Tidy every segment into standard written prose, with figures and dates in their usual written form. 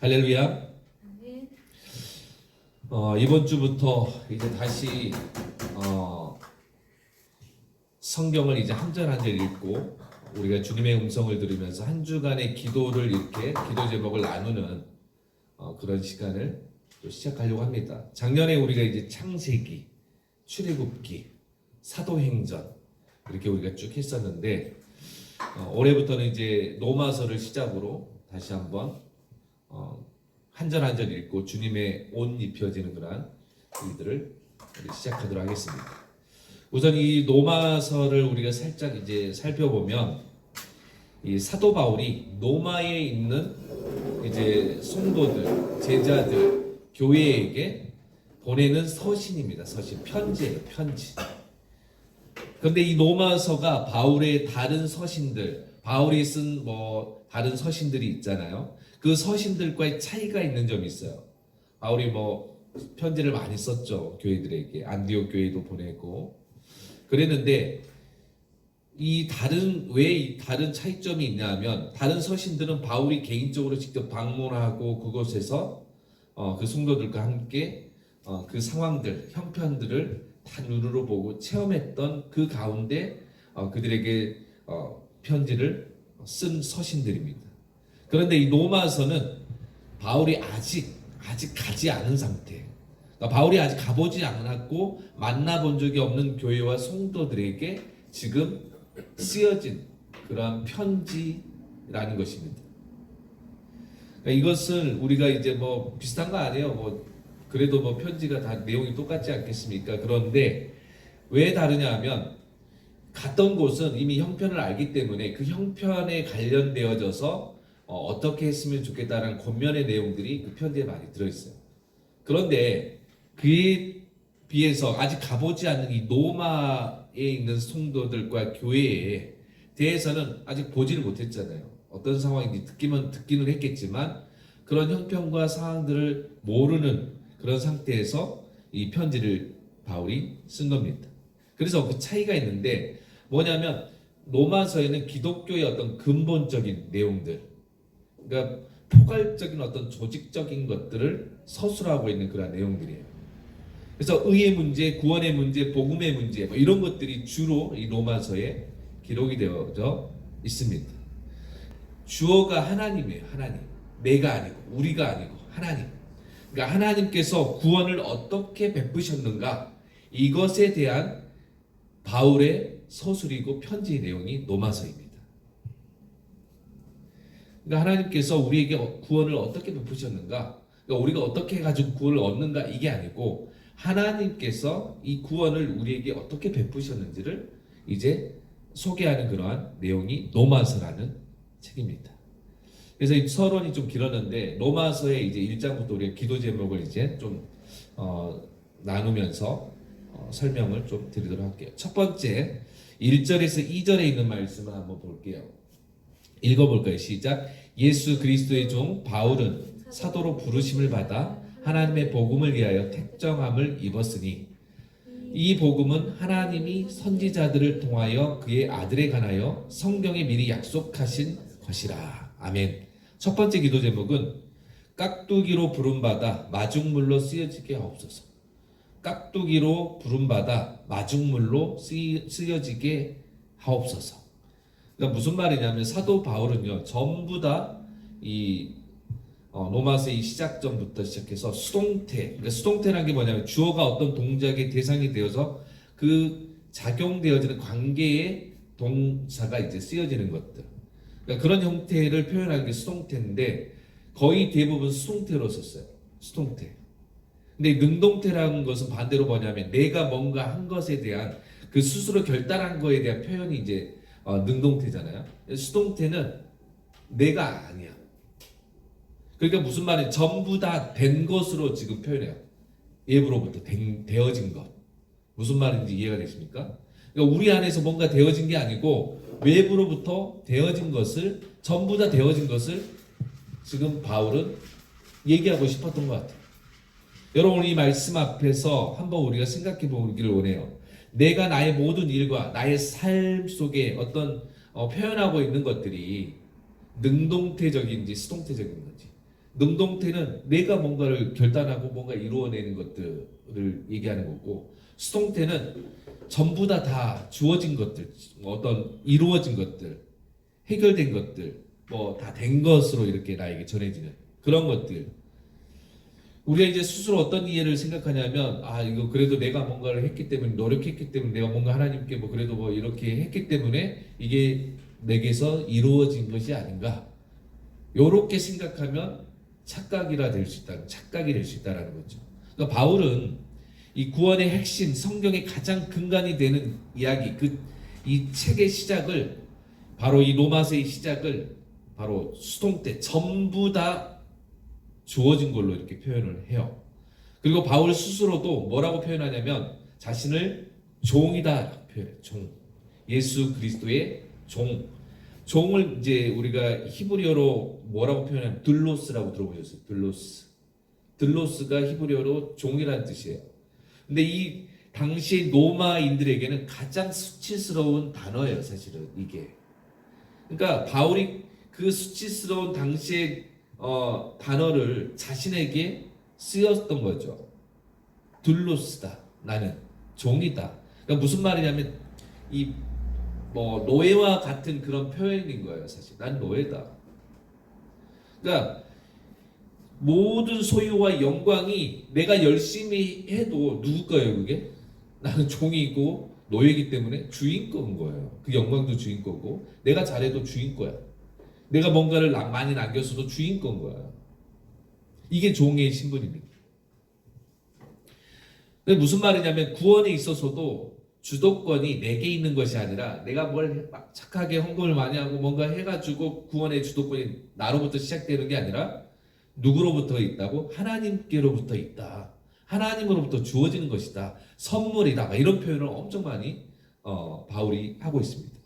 할렐루야. 네. 이번 주부터 이제 다시 성경을 이제 한 절 한 절 읽고 우리가 주님의 음성을 들으면서 한 주간의 기도를 이렇게 기도 제목을 나누는 그런 시간을 또 시작하려고 합니다. 작년에 우리가 이제 창세기, 출애굽기, 사도행전 이렇게 우리가 쭉 했었는데 올해부터는 이제 로마서를 시작으로 다시 한번 한 절 한 절 읽고 주님의 옷 입혀지는 그런 일들을 시작하도록 하겠습니다. 우선 이 로마서를 우리가 살짝 이제 살펴보면 이 사도 바울이 로마에 있는 이제 성도들, 제자들, 교회에게 보내는 서신입니다. 서신, 편지예요, 편지. 그런데 이 로마서가 바울의 다른 서신들, 바울이 쓴 다른 서신들이 있잖아요. 그 서신들과의 차이가 있는 점이 있어요. 바울이 편지를 많이 썼죠. 교회들에게. 안디옥 교회도 보내고. 그랬는데 왜 이 다른 차이점이 있냐면 다른 서신들은 바울이 개인적으로 직접 방문하고 그곳에서 그 성도들과 함께 그 상황들, 형편들을 다 눈으로 보고 체험했던 그 가운데 그들에게 편지를 쓴 서신들입니다. 그런데 이 로마서는 바울이 아직 가지 않은 상태. 그러니까 바울이 아직 가보지 않았고 만나본 적이 없는 교회와 성도들에게 지금 쓰여진 그러한 편지라는 것입니다. 그러니까 이것을 우리가 이제 비슷한 거 아니에요. 그래도 편지가 다 내용이 똑같지 않겠습니까? 그런데 왜 다르냐 하면 갔던 곳은 이미 형편을 알기 때문에 그 형편에 관련되어져서 어떻게 했으면 좋겠다는 권면의 내용들이 그 편지에 많이 들어있어요. 그런데 그에 비해서 아직 가보지 않는 이 로마에 있는 성도들과 교회에 대해서는 아직 보지를 못했잖아요. 어떤 상황인지 듣기는 했겠지만 그런 형편과 상황들을 모르는 그런 상태에서 이 편지를 바울이 쓴 겁니다. 그래서 그 차이가 있는데 뭐냐면 로마서에는 기독교의 어떤 근본적인 내용들, 그러니까 포괄적인 어떤 조직적인 것들을 서술하고 있는 그런 내용들이에요. 그래서 의의 문제, 구원의 문제, 복음의 문제 이런 것들이 주로 이 로마서에 기록이 되어져 있습니다. 주어가 하나님이에요. 하나님. 내가 아니고 우리가 아니고 하나님. 그러니까 하나님께서 구원을 어떻게 베푸셨는가 이것에 대한 바울의 서술이고 편지의 내용이 로마서입니다. 그러니까 하나님께서 우리에게 구원을 어떻게 베푸셨는가, 그러니까 우리가 어떻게 해가지고 구원을 얻는가 이게 아니고 하나님께서 이 구원을 우리에게 어떻게 베푸셨는지를 이제 소개하는 그러한 내용이 로마서라는 책입니다. 그래서 이 서론이 좀 길었는데 로마서의 이제 1장부터 우리가 기도 제목을 이제 좀 나누면서 설명을 좀 드리도록 할게요. 첫 번째 1절에서 2절에 있는 말씀을 한번 볼게요. 읽어볼까요? 시작. 예수 그리스도의 종 바울은 사도로 부르심을 받아 하나님의 복음을 위하여 택정함을 입었으니 이 복음은 하나님이 선지자들을 통하여 그의 아들에 관하여 성경에 미리 약속하신 것이라. 아멘. 첫 번째 기도 제목은 깍두기로 부름받아 마중물로 쓰여지게 하옵소서. 깍두기로 부름받아 마중물로 쓰여지게 하옵소서. 그러니까 무슨 말이냐면 사도 바울은요 전부 다 이 로마서의 이 시작점부터 시작해서 수동태, 그러니까 수동태라는 게 뭐냐면 주어가 어떤 동작의 대상이 되어서 그 작용되어지는 관계의 동사가 이제 쓰여지는 것들, 그러니까 그런 형태를 표현하는 게 수동태인데 거의 대부분 수동태로 썼어요. 수동태. 근데 능동태라는 것은 반대로 뭐냐면 내가 뭔가 한 것에 대한 그 스스로 결단한 거에 대한 표현이 이제 능동태잖아요. 수동태는 내가 아니야. 그러니까 무슨 말이냐, 전부 다 된 것으로 지금 표현해요. 예부로부터 되어진 것. 무슨 말인지 이해가 되십니까? 그러니까 우리 안에서 뭔가 되어진 게 아니고 외부로부터 되어진 것을, 전부 다 되어진 것을 지금 바울은 얘기하고 싶었던 것 같아요. 여러분 이 말씀 앞에서 한번 우리가 생각해 보기를 원해요. 내가 나의 모든 일과 나의 삶 속에 어떤 표현하고 있는 것들이 능동태적인지 수동태적인 건지, 능동태는 내가 뭔가를 결단하고 뭔가 이루어내는 것들을 얘기하는 거고, 수동태는 전부 다 주어진 것들, 어떤 이루어진 것들, 해결된 것들, 뭐 다 된 것으로 이렇게 나에게 전해지는 그런 것들. 우리가 이제 스스로 어떤 이해를 생각하냐면, 아 이거 그래도 내가 뭔가를 했기 때문에, 노력했기 때문에, 내가 뭔가 하나님께 뭐 그래도 뭐 이렇게 했기 때문에 이게 내게서 이루어진 것이 아닌가, 요렇게 생각하면 착각이 될 수 있다라는 거죠. 그러니까 바울은 이 구원의 핵심, 성경의 가장 근간이 되는 이야기, 이 책의 시작을, 바로 이 로마서의 시작을 바로 수동태 전부 다 주어진 걸로 이렇게 표현을 해요. 그리고 바울 스스로도 뭐라고 표현하냐면 자신을 종이다 표현해요. 종. 예수 그리스도의 종. 종을 이제 우리가 히브리어로 뭐라고 표현하면 들로스라고 들어보셨어요? 들로스. 들로스가 히브리어로 종이라는 뜻이에요. 근데 이 당시 로마인들에게는 가장 수치스러운 단어예요, 사실은 이게. 그러니까 바울이 그 수치스러운 당시의 단어를 자신에게 쓰였던 거죠. 둘로스다. 나는 종이다. 그러니까 무슨 말이냐면 이 뭐 노예와 같은 그런 표현인 거예요, 사실. 난 노예다. 그러니까 모든 소유와 영광이 내가 열심히 해도 누구 거예요, 그게? 나는 종이고 노예이기 때문에 주인 거인 거예요. 그 영광도 주인 거고, 내가 잘해도 주인 거야. 내가 뭔가를 많이 남겼어도 주인 건 거야. 이게 종의 신분입니다. 근데 무슨 말이냐면 구원에 있어서도 주도권이 내게 있는 것이 아니라, 내가 뭘 착하게 헌금을 많이 하고 뭔가 해가지고 구원의 주도권이 나로부터 시작되는 게 아니라 누구로부터 있다고? 하나님께로부터 있다. 하나님으로부터 주어지는 것이다. 선물이다. 이런 표현을 엄청 많이 바울이 하고 있습니다.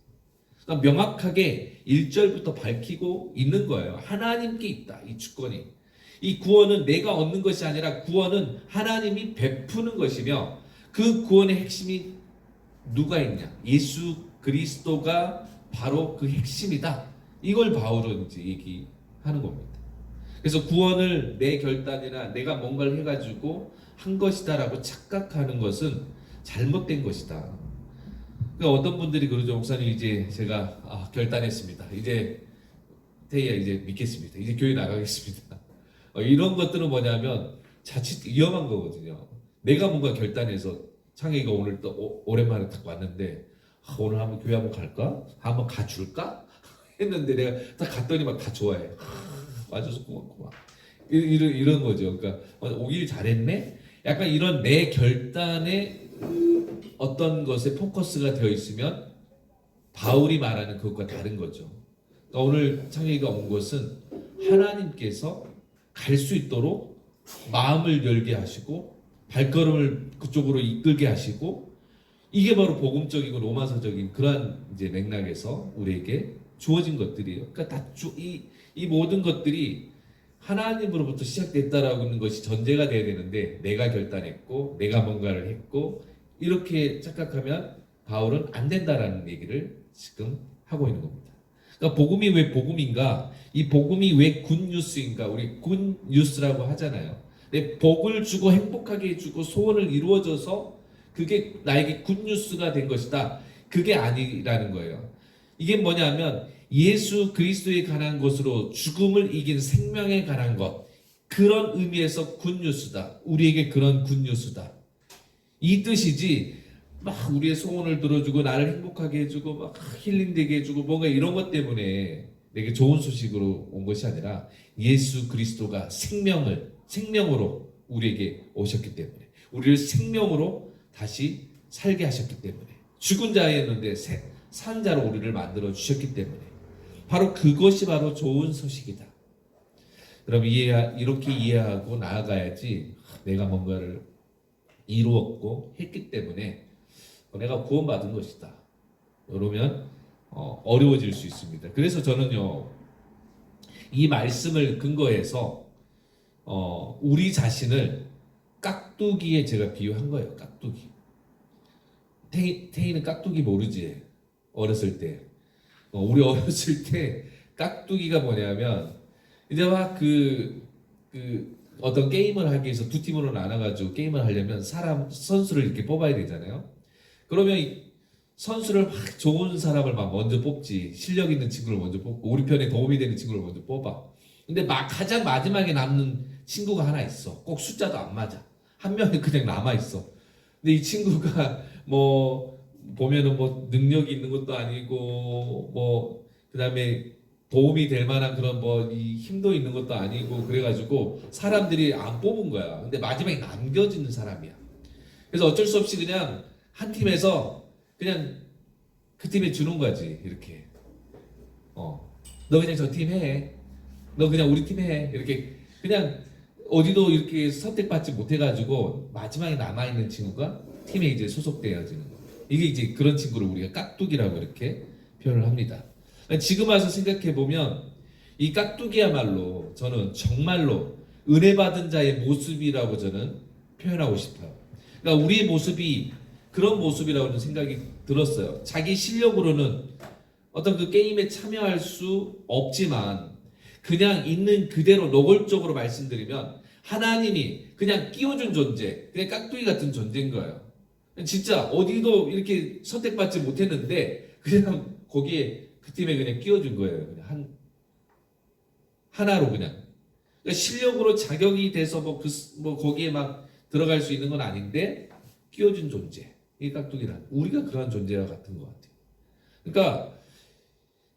그러니까 명확하게 1절부터 밝히고 있는 거예요. 하나님께 있다. 이 주권이. 이 구원은 내가 얻는 것이 아니라 구원은 하나님이 베푸는 것이며, 그 구원의 핵심이 누가 있냐? 예수 그리스도가 바로 그 핵심이다. 이걸 바울은 이제 얘기하는 겁니다. 그래서 구원을 내 결단이나 내가 뭔가를 해가지고 한 것이다라고 착각하는 것은 잘못된 것이다. 그러니까 어떤 분들이 그러죠. 목사님, 이제 제가 결단했습니다. 이제 태희야 이제 믿겠습니다. 이제 교회 나가겠습니다. 이런 것들은 뭐냐면 자칫 위험한 거거든요. 내가 뭔가 결단해서, 창희가 오늘 또 오랜만에 딱 왔는데, 오늘 한번 교회 한번 갈까? 한번 가줄까? 했는데 내가 딱 갔더니 막 다 좋아해. 와줘서 고맙고 막 이런 거죠. 그러니까 오길 잘했네. 약간 이런 내 결단에 어떤 것에 포커스가 되어 있으면 바울이 말하는 그것과 다른 거죠. 그러니까 오늘 창희가 온 것은 하나님께서 갈 수 있도록 마음을 열게 하시고 발걸음을 그쪽으로 이끌게 하시고, 이게 바로 복음적이고 로마서적인 그러한 이제 맥락에서 우리에게 주어진 것들이에요. 그러니까 이 모든 것들이 하나님으로부터 시작됐다라고 하는 것이 전제가 돼야 되는데, 내가 결단했고 내가 뭔가를 했고 이렇게 착각하면 바울은 안 된다라는 얘기를 지금 하고 있는 겁니다. 그러니까 복음이 왜 복음인가? 이 복음이 왜 굿뉴스인가? 우리 굿뉴스라고 하잖아요. 내 복을 주고 행복하게 해주고 소원을 이루어져서 그게 나에게 굿뉴스가 된 것이다. 그게 아니라는 거예요. 이게 뭐냐면 예수 그리스도에 관한 것으로 죽음을 이긴 생명에 관한 것, 그런 의미에서 굿뉴스다. 우리에게 그런 굿뉴스다. 이 뜻이지, 막 우리의 소원을 들어주고 나를 행복하게 해주고 막 힐링되게 해주고 뭔가 이런 것 때문에 내게 좋은 소식으로 온 것이 아니라, 예수 그리스도가 생명으로 우리에게 오셨기 때문에, 우리를 생명으로 다시 살게 하셨기 때문에, 죽은 자였는데 산 자로 우리를 만들어 주셨기 때문에, 바로 그것이 바로 좋은 소식이다. 그럼 이렇게 이해하고 나아가야지, 내가 뭔가를 이루었고 했기 때문에 내가 구원받은 것이다, 그러면 어려워질 수 있습니다. 그래서 저는요, 이 말씀을 근거해서 우리 자신을 깍두기에 제가 비유한 거예요. 깍두기. 태희는 깍두기 모르지? 어렸을 때. 우리 어렸을 때 깍두기가 뭐냐면, 이제 막 그 어떤 게임을 하기 위해서 두 팀으로 나눠가지고 게임을 하려면 선수를 이렇게 뽑아야 되잖아요. 그러면 이 선수를 막 좋은 사람을 막 먼저 뽑지, 실력 있는 친구를 먼저 뽑고 우리 편에 도움이 되는 친구를 먼저 뽑아. 근데 막 가장 마지막에 남는 친구가 하나 있어. 꼭 숫자도 안 맞아. 한 명이 그냥 남아 있어. 근데 이 친구가 뭐 보면은 뭐 능력이 있는 것도 아니고 뭐 그다음에 도움이 될 만한 그런 뭐 이 힘도 있는 것도 아니고 그래가지고 사람들이 안 뽑은 거야. 근데 마지막에 남겨지는 사람이야. 그래서 어쩔 수 없이 그냥 한 팀에서 그냥 그 팀에 주는 거지. 이렇게 너 그냥 저 팀 해. 너 그냥 우리 팀 해. 이렇게 그냥 어디도 이렇게 선택받지 못해가지고 마지막에 남아있는 친구가 팀에 이제 소속되어지는 거. 이게 이제 그런 친구를 우리가 깍두기라고 이렇게 표현을 합니다. 지금 와서 생각해 보면 이 깍두기야말로 저는 정말로 은혜 받은 자의 모습이라고 저는 표현하고 싶어요. 그러니까 우리의 모습이 그런 모습이라고 저는 생각이 들었어요. 자기 실력으로는 어떤 그 게임에 참여할 수 없지만 그냥 있는 그대로 노골적으로 말씀드리면 하나님이 그냥 끼워준 존재, 그냥 깍두기 같은 존재인 거예요. 진짜 어디도 이렇게 선택받지 못했는데 그냥 거기에 그 팀에 그냥 끼워준 거예요. 그냥 하나로 그냥. 그러니까 실력으로 자격이 돼서 뭐 거기에 막 들어갈 수 있는 건 아닌데 끼워준 존재. 이 깍두기란 우리가 그러한 존재와 같은 것 같아요. 그러니까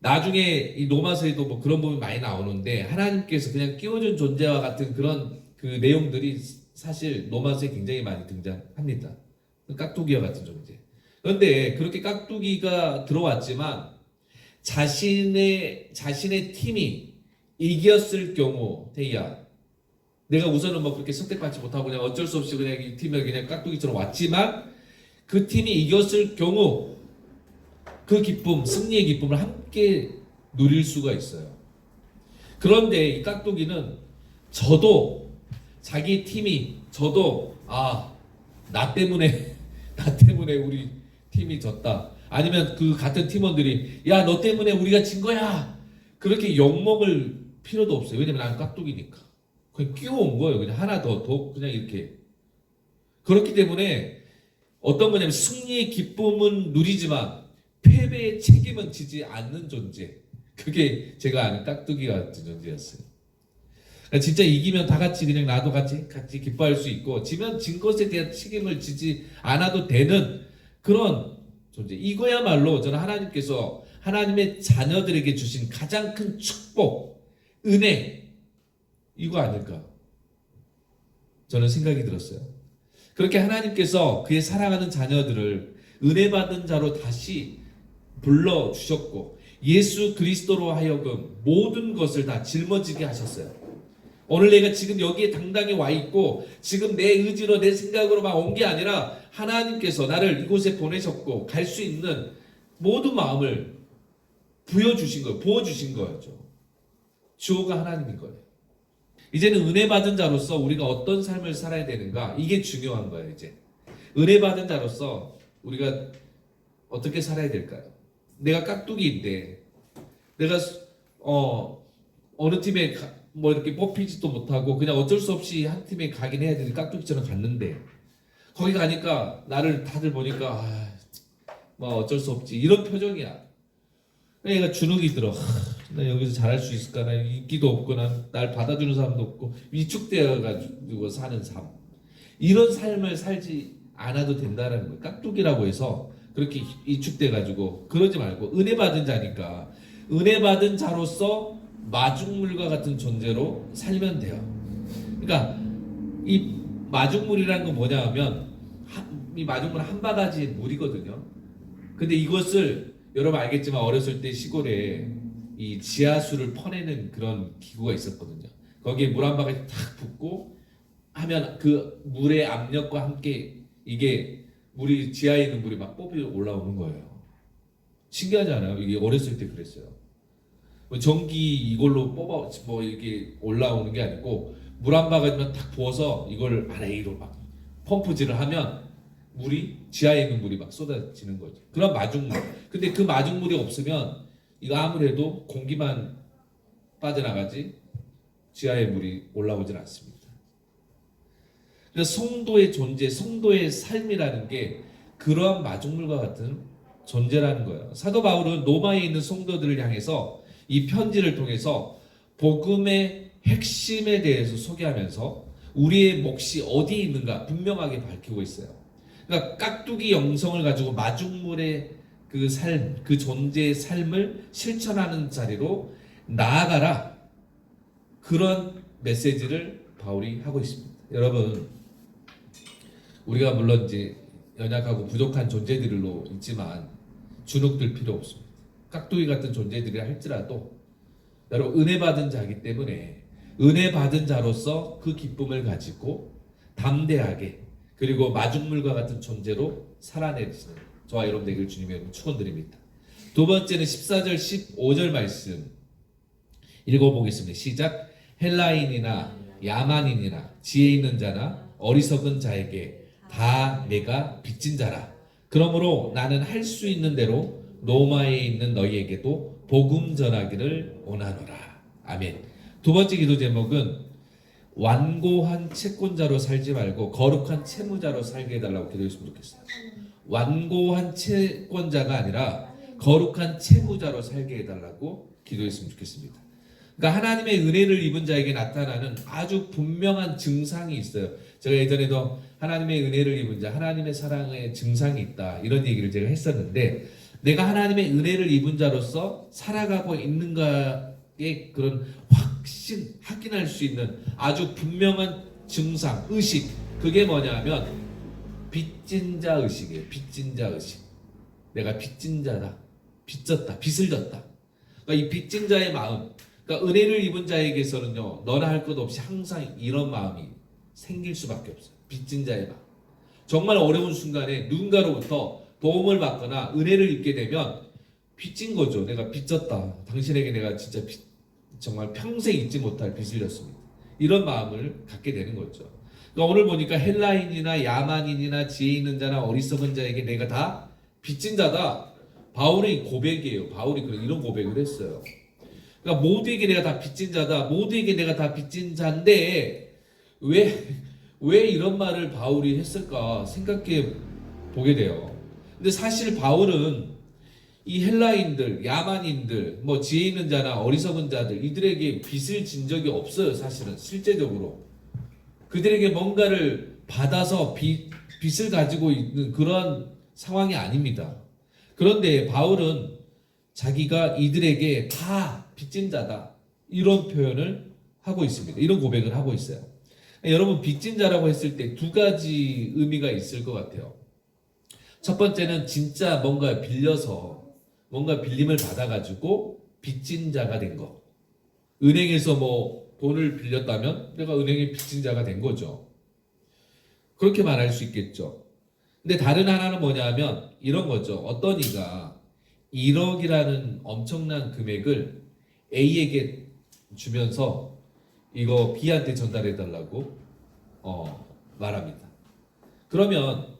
나중에 이 로마서에도 뭐 그런 부분이 많이 나오는데 하나님께서 그냥 끼워준 존재와 같은 그런 그 내용들이 사실 로마서에 굉장히 많이 등장합니다. 깍두기와 같은 존재. 그런데 그렇게 깍두기가 들어왔지만 자신의 팀이 이겼을 경우, 태희야, 내가 우선은 뭐 그렇게 선택받지 못하고 그냥 어쩔 수 없이 그냥 이 팀에 그냥 깍두기처럼 왔지만 그 팀이 이겼을 경우 그 기쁨, 승리의 기쁨을 함께 누릴 수가 있어요. 그런데 이 깍두기는 자기 팀이 나 때문에 우리 팀이 졌다. 아니면 그 같은 팀원들이 야, 너 때문에 우리가 진 거야. 그렇게 욕먹을 필요도 없어요. 왜냐면 난 깍두기니까. 그냥 끼워온 거예요. 그냥 하나 더 그냥 이렇게. 그렇기 때문에 어떤 거냐면 승리의 기쁨은 누리지만 패배의 책임은 지지 않는 존재. 그게 제가 아는 깍두기 같은 존재였어요. 그러니까 진짜 이기면 다 같이 그냥 나도 같이 기뻐할 수 있고 지면 진 것에 대한 책임을 지지 않아도 되는 그런 존재. 이거야말로 저는 하나님께서 하나님의 자녀들에게 주신 가장 큰 축복, 은혜 이거 아닐까 저는 생각이 들었어요. 그렇게 하나님께서 그의 사랑하는 자녀들을 은혜 받은 자로 다시 불러주셨고 예수 그리스도로 하여금 모든 것을 다 짊어지게 하셨어요. 오늘 내가 지금 여기에 당당히 와 있고 지금 내 의지로 내 생각으로만 온 게 아니라 하나님께서 나를 이곳에 보내셨고 갈 수 있는 모든 마음을 부여주신 거예요. 부어주신 거였죠. 주어가 하나님인 거예요. 이제는 은혜 받은 자로서 우리가 어떤 삶을 살아야 되는가 이게 중요한 거예요. 이제 은혜 받은 자로서 우리가 어떻게 살아야 될까요? 내가 깍두기인데 내가 어느 팀에 뭐 이렇게 뽑히지도 못하고 그냥 어쩔 수 없이 한 팀에 가긴 해야 되는 깍두기처럼 갔는데 거기 가니까 나를 다들 보니까 뭐 어쩔 수 없지 이런 표정이야. 내가 주눅이 들어. 나 여기서 잘할 수 있을까? 나 인기도 없고 날 받아주는 사람도 없고 위축되어가지고 사는 삶. 이런 삶을 살지 않아도 된다는 거예요. 깍두기라고 해서 그렇게 위축돼가지고 그러지 말고 은혜 받은 자니까 은혜 받은 자로서 마중물과 같은 존재로 살면 돼요. 그러니까 이 마중물이라는 건 뭐냐 하면 이 마중물은 한 바가지 물이거든요. 근데 이것을 여러분 알겠지만 어렸을 때 시골에 이 지하수를 퍼내는 그런 기구가 있었거든요. 거기에 물 한 바가지 탁 붓고 하면 그 물의 압력과 함께 이게 물이 지하에 있는 물이 막 뽑혀 올라오는 거예요. 신기하지 않아요? 이게 어렸을 때 그랬어요. 전기 이걸로 뽑아 뭐 이렇게 올라오는 게 아니고 물 한 바가지만 탁 부어서 이걸 아래로 막 펌프질을 하면 물이 지하에 있는 물이 막 쏟아지는 거죠. 그런 마중물. 근데 그 마중물이 없으면 이거 아무래도 공기만 빠져나가지 지하의 물이 올라오질 않습니다. 그래서 성도의 존재, 성도의 삶이라는 게 그러한 마중물과 같은 존재라는 거예요. 사도 바울은 로마에 있는 성도들을 향해서 이 편지를 통해서 복음의 핵심에 대해서 소개하면서 우리의 몫이 어디에 있는가 분명하게 밝히고 있어요. 그러니까 깍두기 영성을 가지고 마중물의 그 삶, 그 존재의 삶을 실천하는 자리로 나아가라. 그런 메시지를 바울이 하고 있습니다. 여러분, 우리가 물론 이제 연약하고 부족한 존재들로 있지만 주눅들 필요 없습니다. 깍두기 같은 존재들이 할지라도 여러분 은혜 받은 자이기 때문에 은혜 받은 자로서 그 기쁨을 가지고 담대하게 그리고 마중물과 같은 존재로 살아내시는 저와 여러분 되길 주님의 축원드립니다. 두 번째는 14절 15절 말씀 읽어보겠습니다. 시작. 헬라인이나 야만인이나 지혜 있는 자나 어리석은 자에게 다 내가 빚진 자라. 그러므로 나는 할 수 있는 대로 로마에 있는 너희에게도 복음 전하기를 원하노라. 아멘. 두 번째 기도 제목은 완고한 채권자로 살지 말고 거룩한 채무자로 살게 해달라고 기도했으면 좋겠어요. 완고한 채권자가 아니라 거룩한 채무자로 살게 해달라고 기도했으면 좋겠습니다. 그러니까 하나님의 은혜를 입은 자에게 나타나는 아주 분명한 증상이 있어요. 제가 예전에도 하나님의 은혜를 입은 자, 하나님의 사랑의 증상이 있다 이런 얘기를 제가 했었는데 내가 하나님의 은혜를 입은 자로서 살아가고 있는가의 그런 확신할 수 있는 아주 분명한 증상, 의식 그게 뭐냐면 빚진 자 의식이에요. 빚진 자 의식. 내가 빚진 자다. 빚졌다. 빚을 졌다. 그러니까 이 빚진 자의 마음 그러니까 은혜를 입은 자에게서는요 너나 할 것 없이 항상 이런 마음이 생길 수밖에 없어요. 빚진 자의 마음. 정말 어려운 순간에 누군가로부터 도움을 받거나 은혜를 입게 되면 빚진 거죠. 내가 빚졌다. 당신에게 내가 진짜 정말 평생 잊지 못할 빚을 졌습니다. 이런 마음을 갖게 되는 거죠. 그러니까 오늘 보니까 헬라인이나 야만인이나 지혜 있는 자나 어리석은 자에게 내가 다 빚진 자다. 바울의 고백이에요. 바울이 이런 고백을 했어요. 그러니까 모두에게 내가 다 빚진 자다. 모두에게 내가 다 빚진 자인데 왜 이런 말을 바울이 했을까 생각해 보게 돼요. 근데 사실 바울은 이 헬라인들, 야만인들, 뭐 지혜 있는 자나 어리석은 자들 이들에게 빚을 진 적이 없어요. 사실은 실제적으로 그들에게 뭔가를 받아서 빚을 가지고 있는 그런 상황이 아닙니다. 그런데 바울은 자기가 이들에게 다 빚진 자다 이런 표현을 하고 있습니다. 이런 고백을 하고 있어요. 여러분 빚진 자라고 했을 때 두 가지 의미가 있을 것 같아요. 첫 번째는 진짜 뭔가 빌려서 뭔가 빌림을 받아가지고 빚진 자가 된 거. 은행에서 뭐 돈을 빌렸다면 내가 은행에 빚진 자가 된 거죠. 그렇게 말할 수 있겠죠. 근데 다른 하나는 뭐냐면 이런 거죠. 어떤 이가 1억이라는 엄청난 금액을 A에게 주면서 이거 B한테 전달해달라고 말합니다. 그러면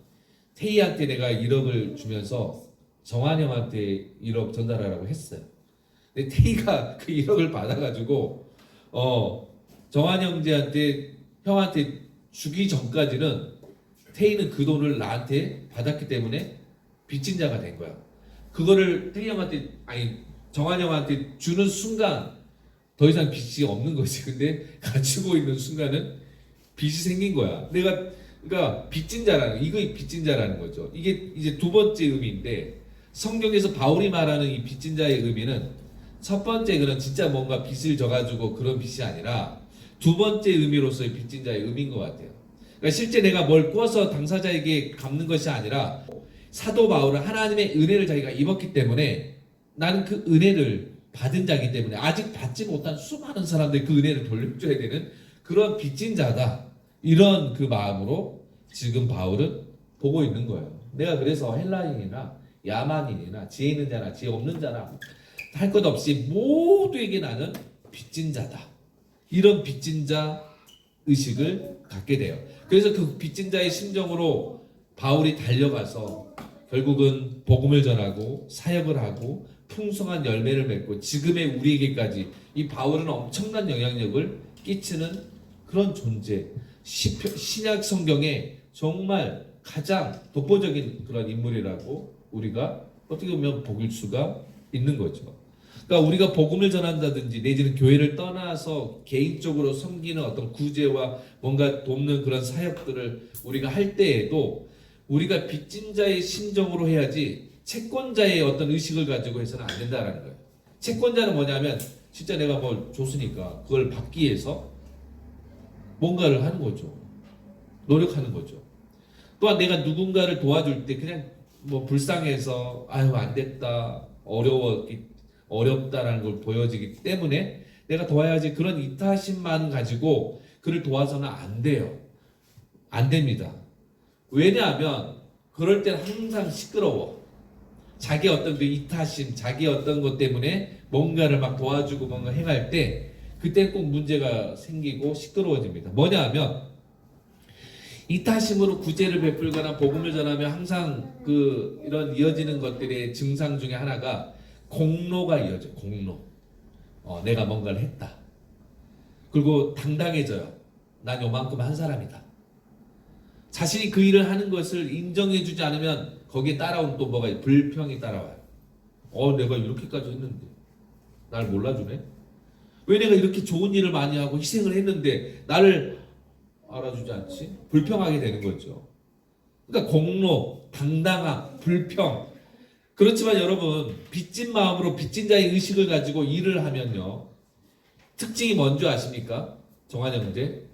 태희한테 내가 1억을 주면서 정한 형한테 1억 전달하라고 했어요. 근데 태희가 그 1억을 받아가지고 정한 형한테 주기 전까지는 태희는 그 돈을 나한테 받았기 때문에 빚진 자가 된 거야. 그거를 태희 형한테 정한 형한테 주는 순간 더 이상 빚이 없는 거지. 근데 가지고 있는 순간은 빚이 생긴 거야. 그러니까 빚진 자라는 이거 빚진 자라는 거죠. 이게 이제 두 번째 의미인데 성경에서 바울이 말하는 이 빚진 자의 의미는 첫 번째 그런 진짜 뭔가 빚을 져가지고 그런 빚이 아니라 두 번째 의미로서의 빚진 자의 의미인 것 같아요. 그러니까 실제 내가 뭘 꾸어서 당사자에게 갚는 것이 아니라 사도 바울은 하나님의 은혜를 자기가 입었기 때문에 나는 그 은혜를 받은 자이기 때문에 아직 받지 못한 수많은 사람들이 그 은혜를 돌려줘야 되는 그런 빚진 자다. 이런 그 마음으로 지금 바울은 보고 있는 거예요. 내가 그래서 헬라인이나 야만인이나 지혜 있는 자나 지혜 없는 자나 할 것 없이 모두에게 나는 빚진 자다. 이런 빚진 자 의식을 갖게 돼요. 그래서 그 빚진 자의 심정으로 바울이 달려가서 결국은 복음을 전하고 사역을 하고 풍성한 열매를 맺고 지금의 우리에게까지 이 바울은 엄청난 영향력을 끼치는 그런 존재. 신약 성경에 정말 가장 독보적인 그런 인물이라고 우리가 어떻게 보면 보길 수가 있는 거죠. 그러니까 우리가 복음을 전한다든지 내지는 교회를 떠나서 개인적으로 섬기는 어떤 구제와 뭔가 돕는 그런 사역들을 우리가 할 때에도 우리가 빚진 자의 심정으로 해야지 채권자의 어떤 의식을 가지고 해서는 안 된다는 거예요. 채권자는 뭐냐면 진짜 내가 뭘 줬으니까 그걸 받기 위해서 뭔가를 하는 거죠. 노력하는 거죠. 또한 내가 누군가를 도와줄 때 그냥 뭐 불쌍해서 아유 안 됐다 어렵다라는 걸 보여지기 때문에 내가 도와야지 그런 이타심만 가지고 그를 도와서는 안 돼요. 안 됩니다. 왜냐하면 그럴 땐 항상 시끄러워. 자기 어떤 그 이타심, 자기 어떤 것 때문에 뭔가를 막 도와주고 뭔가 행할 때 그때 꼭 문제가 생기고 시끄러워집니다. 뭐냐 하면 이타심으로 구제를 베풀거나 복음을 전하면 항상 그 이런 이어지는 것들의 증상 중에 하나가 공로가 이어져. 공로. 내가 뭔가를 했다. 그리고 당당해져요. 난 요만큼 한 사람이다. 자신이 그 일을 하는 것을 인정해주지 않으면 거기에 따라온 또 뭐가 불평이 따라와요. 내가 이렇게까지 했는데 날 몰라주네. 왜 내가 이렇게 좋은 일을 많이 하고 희생을 했는데 나를 알아주지 않지? 불평하게 되는 거죠. 그러니까 공로, 당당함, 불평. 그렇지만 여러분 빚진 마음으로 빚진 자의 의식을 가지고 일을 하면요. 특징이 뭔지 아십니까? 정한 형제.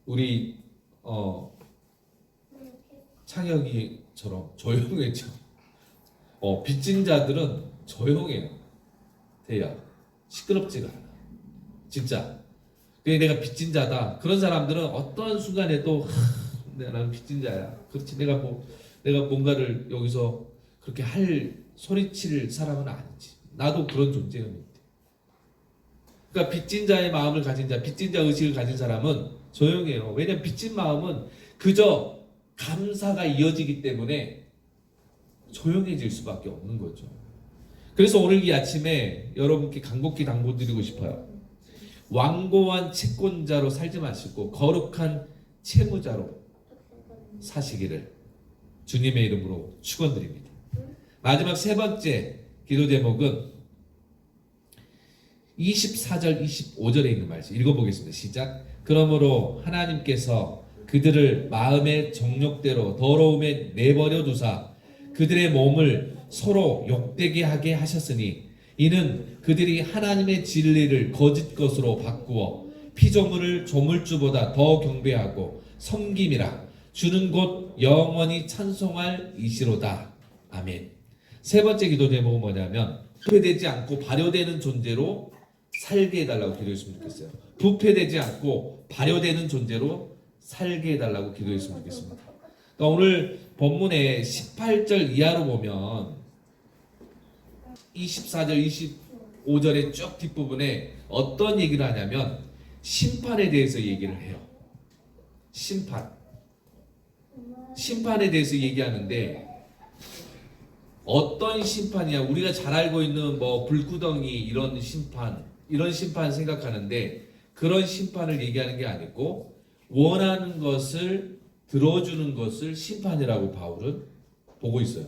우리 창혁이처럼 조용해져. 빚진 자들은 조용해요. 대야 시끄럽지가 않아. 진짜. 내가 빚진 자다. 그런 사람들은 어떤 순간에도 나는 빚진 자야. 그렇지. 내가 뭔가를 여기서 그렇게 소리칠 사람은 아니지. 나도 그런 존재입니다. 그러니까 빚진 자의 마음을 가진 자, 빚진 자 의식을 가진 사람은 조용해요. 왜냐하면 빚진 마음은 그저 감사가 이어지기 때문에 조용해질 수밖에 없는 거죠. 그래서 오늘 이 아침에 여러분께 간곡히 당부드리고 싶어요. 완고한 채권자로 살지 마시고 거룩한 채무자로 사시기를 주님의 이름으로 축원드립니다. 마지막 세 번째 기도 제목은 24절 25절에 있는 말씀 읽어보겠습니다. 시작. 그러므로 하나님께서 그들을 마음의 정욕대로 더러움에 내버려 두사 그들의 몸을 서로 욕되게 하게 하셨으니 이는 그들이 하나님의 진리를 거짓 것으로 바꾸어 피조물을 조물주보다 더 경배하고 섬김이라 주는 곧 영원히 찬송할 이시로다. 아멘. 세 번째 기도 제목은 뭐냐면 부패되지 않고 발효되는 존재로 살게 해달라고 기도했으면 좋겠어요. 부패되지 않고 발효되는 존재로 살게 해달라고 기도했으면 좋겠습니다. 그러니까 오늘 본문의 18절 이하로 보면 24절 25절의 쭉 뒷부분에 어떤 얘기를 하냐면 심판에 대해서 얘기를 해요. 심판에 대해서 얘기하는데 어떤 심판이야? 우리가 잘 알고 있는 뭐 불구덩이 이런 심판 생각하는데 그런 심판을 얘기하는 게 아니고 원하는 것을 들어주는 것을 심판이라고 바울은 보고 있어요.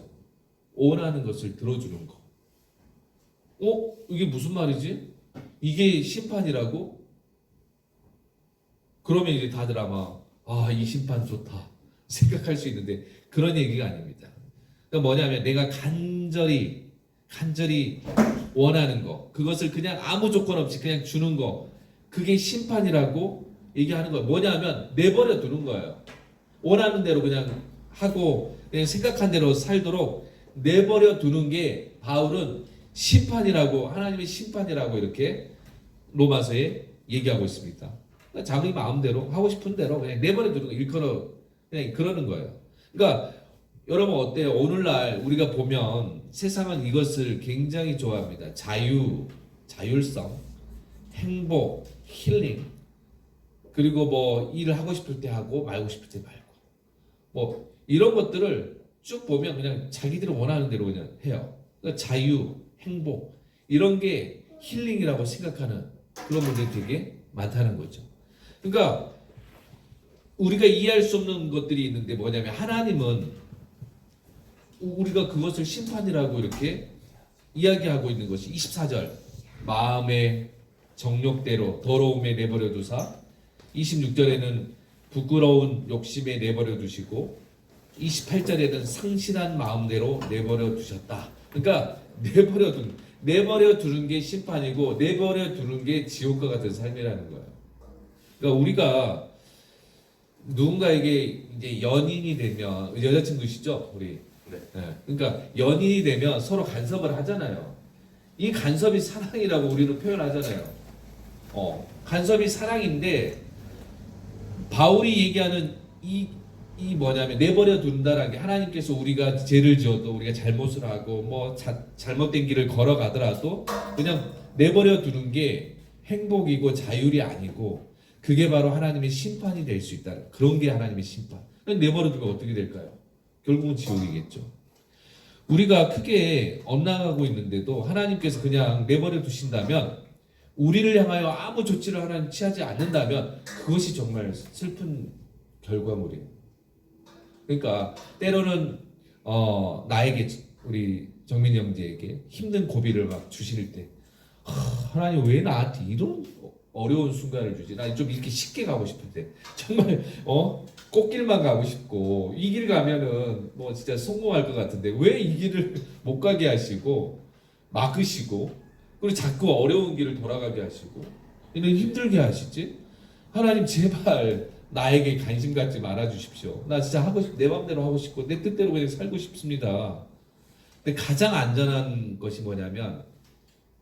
원하는 것을 들어주는 거. 이게 무슨 말이지? 이게 심판이라고? 그러면 이제 다들 아마 이 심판 좋다 생각할 수 있는데 그런 얘기가 아닙니다. 그러니까 뭐냐면 내가 간절히 원하는 거, 그것을 그냥 아무 조건 없이 그냥 주는 거, 그게 심판이라고 얘기하는 거예요. 뭐냐면 내버려 두는 거예요. 원하는 대로 그냥 하고 그냥 생각한 대로 살도록 내버려 두는 게 바울은 심판이라고, 하나님의 심판이라고 이렇게 로마서에 얘기하고 있습니다. 그러니까 자기 마음대로 하고 싶은 대로 그냥 내버려 두는 거, 일컬어 그냥 그러는 거예요. 그러니까 여러분 어때요? 오늘날 우리가 보면 세상은 이것을 굉장히 좋아합니다. 자율성, 행복, 힐링, 그리고 뭐 일을 하고 싶을 때 하고 말고 싶을 때 말고, 뭐 이런 것들을 쭉 보면 그냥 자기들이 원하는 대로 그냥 해요. 그러니까 자유, 행복 이런 게 힐링이라고 생각하는 그런 분들이 되게 많다는 거죠. 그러니까 우리가 이해할 수 없는 것들이 있는데 뭐냐면 하나님은 우리가 그것을 심판이라고 이렇게 이야기하고 있는 것이 24절 마음의 정욕대로 더러움에 내버려 두사 26절에는 부끄러운 욕심에 내버려 두시고 28절에는 상실한 마음대로 내버려 두셨다. 그러니까 내버려 두는 게 심판이고 내버려 두는 게 지옥과 같은 삶이라는 거예요. 그러니까 우리가 누군가에게 이제 연인이 되면 여자친구시죠, 우리. 네. 네. 그러니까 연인이 되면 서로 간섭을 하잖아요. 이 간섭이 사랑이라고 우리는 표현하잖아요. 간섭이 사랑인데 바울이 얘기하는 이 뭐냐면 내버려 둔다라는 게 하나님께서 우리가 죄를 지어도 우리가 잘못을 하고 뭐 잘못된 길을 걸어가더라도 그냥 내버려 두는 게 행복이고 자율이 아니고 그게 바로 하나님의 심판이 될 수 있다. 그런 게 하나님의 심판. 내버려 두면 어떻게 될까요? 결국은 지옥이겠죠. 우리가 크게 엇나가고 있는데도 하나님께서 그냥 내버려 두신다면 우리를 향하여 아무 조치를 하나님 취하지 않는다면 그것이 정말 슬픈 결과물이에요. 그러니까 때로는 나에게 우리 정민이 형제에게 힘든 고비를 막 주실 때 하나님 왜 나한테 이런 어려운 순간을 주지? 나 좀 이렇게 쉽게 가고 싶은데 정말 꽃길만 가고 싶고 이 길 가면은 뭐 진짜 성공할 것 같은데 왜 이 길을 못 가게 하시고 막으시고 그리고 자꾸 어려운 길을 돌아가게 하시고 이런 힘들게 하시지? 하나님 제발 나에게 관심 갖지 말아 주십시오. 나 진짜 내 맘대로 하고 싶고 내 뜻대로 그냥 살고 싶습니다. 근데 가장 안전한 것이 뭐냐면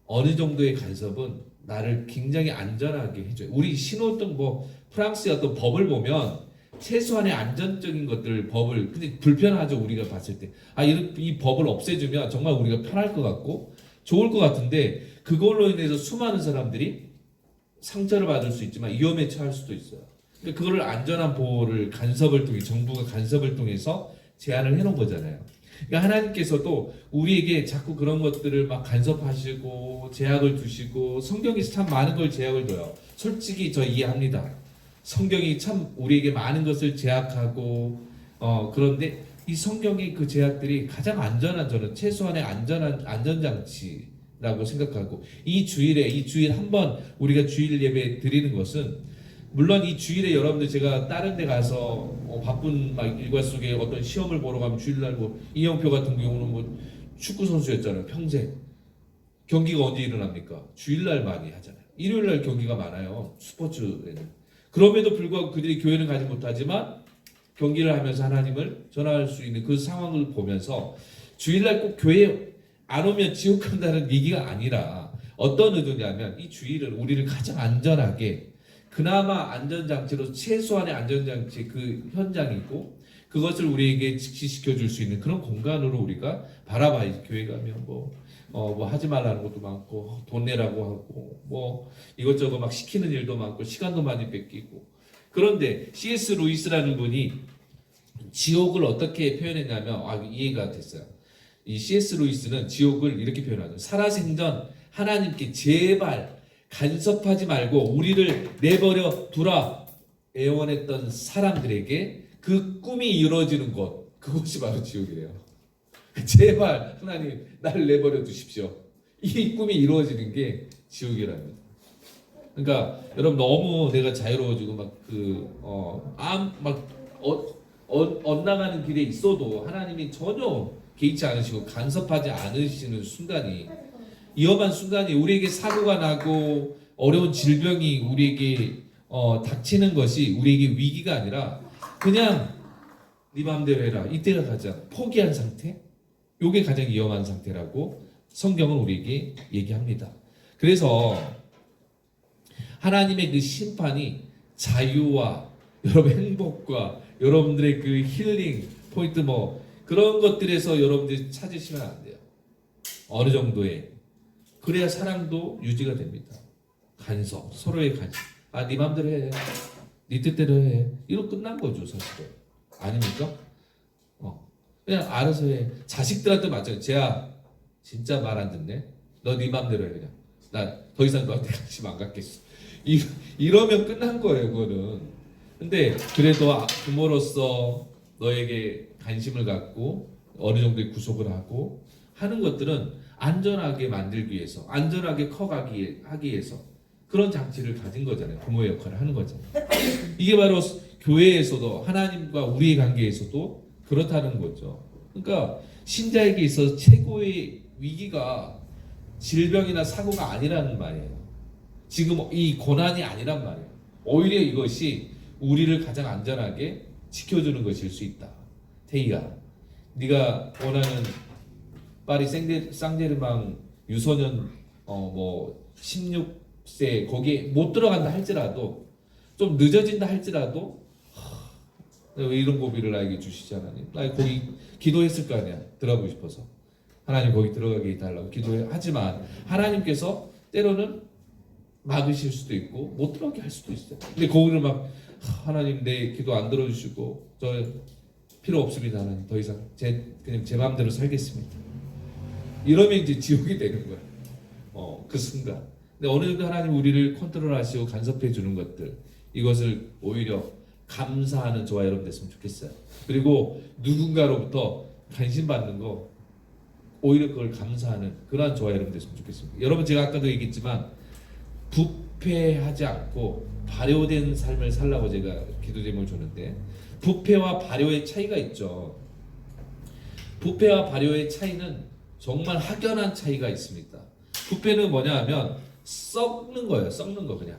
어느 정도의 간섭은 나를 굉장히 안전하게 해줘요. 우리 신호등 뭐 프랑스의 어떤 법을 보면 최소한의 안전적인 것들 법을 근데 불편하죠. 우리가 봤을 때 이 법을 없애주면 정말 우리가 편할 것 같고 좋을 것 같은데 그걸로 인해서 수많은 사람들이 상처를 받을 수 있지만 위험에 처할 수도 있어요. 그러니까 그거를 안전한 보호를 간섭을 통해 정부가 간섭을 통해서 제한을 해놓은 거잖아요. 그러니까 하나님께서도 우리에게 자꾸 그런 것들을 막 간섭하시고 제약을 두시고 성경에서 참 많은 걸 제약을 둬요. 솔직히 저 이해합니다. 성경이 참 우리에게 많은 것을 제약하고 그런데 이 성경의 그 제약들이 가장 안전한 저는 최소한의 안전장치라고 생각하고 이 주일 한번 우리가 주일 예배 드리는 것은 물론 이 주일에 여러분들 제가 다른 데 가서 바쁜 막 일과 속에 어떤 시험을 보러 가면 주일날 뭐 이영표 같은 경우는 뭐 축구 선수였잖아요. 평생 경기가 언제 일어납니까? 주일날 많이 하잖아요. 일요일날 경기가 많아요. 스포츠에는. 그럼에도 불구하고 그들이 교회는 가지 못하지만 경기를 하면서 하나님을 전할 수 있는 그 상황을 보면서 주일날 꼭 교회 안 오면 지옥 간다는 얘기가 아니라 어떤 의도냐면 이 주일은 우리를 가장 안전하게 그나마 안전장치로 최소한의 안전장치 그 현장이고 그것을 우리에게 직시시켜 줄 수 있는 그런 공간으로 우리가 바라봐야지. 교회 가면 뭐 하지 말라는 것도 많고 돈 내라고 하고 뭐 이것저것 막 시키는 일도 많고 시간도 많이 뺏기고 그런데 C.S. 루이스라는 분이 지옥을 어떻게 표현했냐면 이해가 됐어요. 이 C.S. 루이스는 지옥을 이렇게 표현하죠. 살아생전 하나님께 제발 간섭하지 말고 우리를 내버려 두라 애원했던 사람들에게 그 꿈이 이루어지는 곳 그곳이 바로 지옥이래요. 제발 하나님 나를 내버려 두십시오. 이 꿈이 이루어지는 게 지옥이랍니다. 그러니까 여러분 너무 내가 자유로워지고 엇나가는 길에 있어도 하나님이 전혀 개의치 않으시고 간섭하지 않으시는 순간이 위험한 순간이 우리에게 사고가 나고 어려운 질병이 우리에게 닥치는 것이 우리에게 위기가 아니라 그냥 네 마음대로 해라. 이때가 가장 포기한 상태. 이게 가장 위험한 상태라고 성경은 우리에게 얘기합니다. 그래서 하나님의 그 심판이 자유와 여러분 행복과 여러분들의 그 힐링 포인트 뭐 그런 것들에서 여러분들이 찾으시면 안 돼요. 어느 정도의 그래야 사랑도 유지가 됩니다. 간섭, 서로의 간섭. 네 맘대로 해. 네 뜻대로 해. 이로 끝난 거죠, 사실은. 아닙니까? 그냥 알아서 해. 자식들한테 마찬가지. 쟤야, 진짜 말 안 듣네. 너 네 맘대로 해, 그냥. 나 더 이상 너한테 관심 안 갖겠어. 이러면 끝난 거예요, 그거는. 근데 그래도 부모로서 너에게 관심을 갖고 어느 정도의 구속을 하고 하는 것들은 안전하게 만들기 위해서, 안전하게 하기 위해서 그런 장치를 가진 거잖아요. 부모의 역할을 하는 거잖아요. 이게 바로 교회에서도 하나님과 우리의 관계에서도 그렇다는 거죠. 그러니까 신자에게 있어서 최고의 위기가 질병이나 사고가 아니라는 말이에요. 지금 이 고난이 아니란 말이에요. 오히려 이것이 우리를 가장 안전하게 지켜주는 것일 수 있다. 태희야, 네가 원하는 파리 쌍제르맹 유소년 16세 거기에 못 들어간다 할지라도 좀 늦어진다 할지라도 왜 이런 고비를 나에게 주시지 하나님? 나 거기 기도했을 거 아니야. 들어가고 싶어서 하나님 거기 들어가게 해달라고 기도하지만 하나님께서 때로는 막으실 수도 있고 못 들어가게 할 수도 있어요. 근데 거기를 막 하나님 내 기도 안 들어주시고 저 필요 없습니다. 하나님 더 이상 그냥 제 마음대로 살겠습니다. 이러면 이제 지옥이 되는 거야. 그 순간. 근데 어느 정도 하나님 우리를 컨트롤하시고 간섭해 주는 것들 이것을 오히려 감사하는 저와 여러분 됐으면 좋겠어요. 그리고 누군가로부터 관심 받는 거 오히려 그걸 감사하는 그러한 저와 여러분 됐으면 좋겠습니다. 여러분 제가 아까도 얘기했지만 부패하지 않고 발효된 삶을 살라고 제가 기도 제목을 줬는데 부패와 발효의 차이가 있죠. 부패와 발효의 차이는 정말 확연한 차이가 있습니다. 부패는 뭐냐 하면 썩는 거예요. 썩는 거 그냥.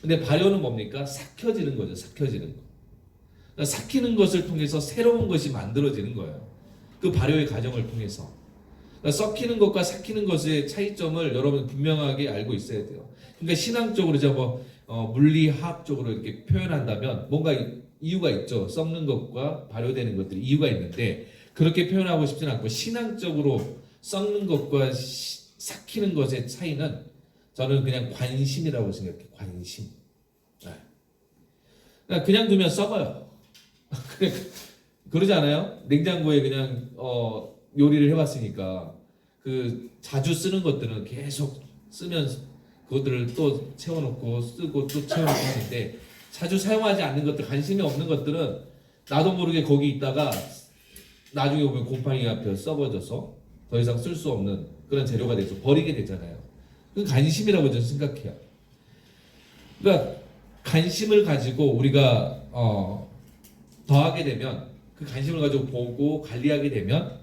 근데 발효는 뭡니까? 삭혀지는 거죠. 삭혀지는 거. 그러니까 삭히는 것을 통해서 새로운 것이 만들어지는 거예요. 그 발효의 과정을 통해서. 그러니까 썩히는 것과 삭히는 것의 차이점을 여러분 분명하게 알고 있어야 돼요. 그러니까 신앙적으로 물리학적으로 이렇게 표현한다면 뭔가 이유가 있죠. 썩는 것과 발효되는 것들이 이유가 있는데 그렇게 표현하고 싶지는 않고 신앙적으로 썩는 것과 삭히는 것의 차이는 저는 그냥 관심이라고 생각해요. 관심. 그냥 두면 썩어요. 그러지 않아요? 냉장고에 그냥 요리를 해봤으니까 그 자주 쓰는 것들은 계속 쓰면서 그것들을 또 채워놓고 쓰고 또 채워놓고 하는데 자주 사용하지 않는 것들, 관심이 없는 것들은 나도 모르게 거기 있다가 나중에 보면 곰팡이가 펴 썩어져서 더 이상 쓸 수 없는 그런 재료가 돼서 버리게 되잖아요. 그 관심이라고 저는 생각해요. 그러니까 관심을 가지고 우리가 더하게 되면 그 관심을 가지고 보고 관리하게 되면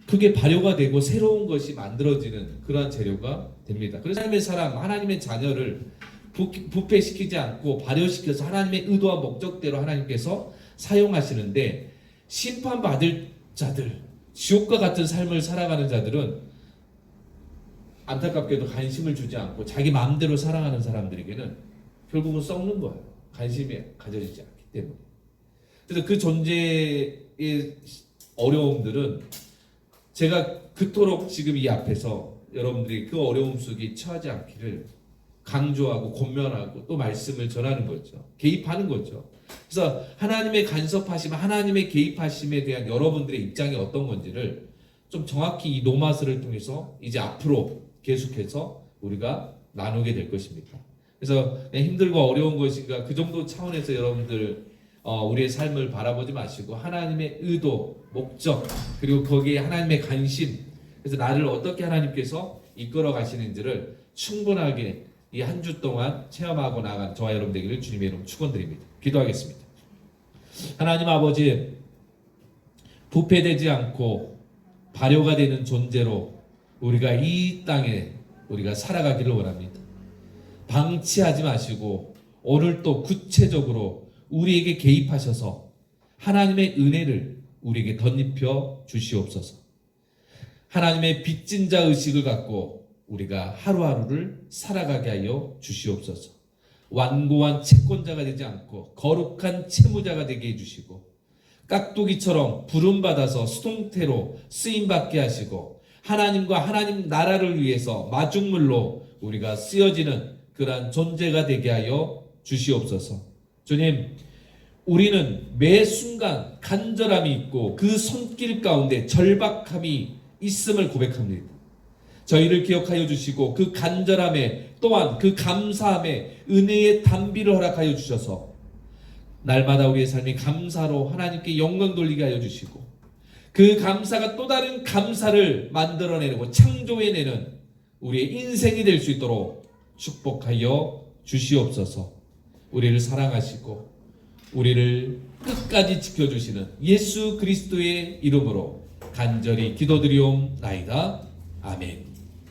그게 발효가 되고 새로운 것이 만들어지는 그러한 재료가 됩니다. 그래서 하나님의 사람, 하나님의 자녀를 부패시키지 않고 발효시켜서 하나님의 의도와 목적대로 하나님께서 사용하시는데 심판받을 자들, 지옥과 같은 삶을 살아가는 자들은 안타깝게도 관심을 주지 않고 자기 마음대로 살아가는 사람들에게는 결국은 썩는 거예요. 관심이 가져지지 않기 때문에. 그래서 그 존재의 어려움들은 제가 그토록 지금 이 앞에서 여러분들이 그 어려움 속에 처하지 않기를 강조하고 권면하고 또 말씀을 전하는 거죠. 개입하는 거죠. 그래서 하나님의 간섭하심, 하나님의 개입하심에 대한 여러분들의 입장이 어떤 건지를 좀 정확히 이 노마스를 통해서 이제 앞으로 계속해서 우리가 나누게 될 것입니다. 그래서 힘들고 어려운 것인가 그 정도 차원에서 여러분들 우리의 삶을 바라보지 마시고 하나님의 의도, 목적 그리고 거기에 하나님의 관심 그래서 나를 어떻게 하나님께서 이끌어 가시는지를 충분하게 이 한 주 동안 체험하고 나간 저와 여러분 되기를 주님의 이름 축원드립니다. 기도하겠습니다. 하나님 아버지 부패되지 않고 발효가 되는 존재로 우리가 이 땅에 우리가 살아가기를 원합니다. 방치하지 마시고 오늘 또 구체적으로 우리에게 개입하셔서 하나님의 은혜를 우리에게 덧입혀 주시옵소서. 하나님의 빚진 자 의식을 갖고 우리가 하루하루를 살아가게 하여 주시옵소서. 완고한 채권자가 되지 않고 거룩한 채무자가 되게 해주시고 깍두기처럼 부름받아서 수동태로 쓰임받게 하시고 하나님과 하나님 나라를 위해서 마중물로 우리가 쓰여지는 그러한 존재가 되게 하여 주시옵소서. 주님, 우리는 매 순간 간절함이 있고 그 손길 가운데 절박함이 있음을 고백합니다. 저희를 기억하여 주시고 그 간절함에 또한 그 감사함에 은혜의 단비를 허락하여 주셔서 날마다 우리의 삶이 감사로 하나님께 영광 돌리게 하여 주시고 그 감사가 또 다른 감사를 만들어내고 창조해내는 우리의 인생이 될 수 있도록 축복하여 주시옵소서. 우리를 사랑하시고 우리를 끝까지 지켜주시는 예수 그리스도의 이름으로 간절히 기도드리옵나이다. 아멘.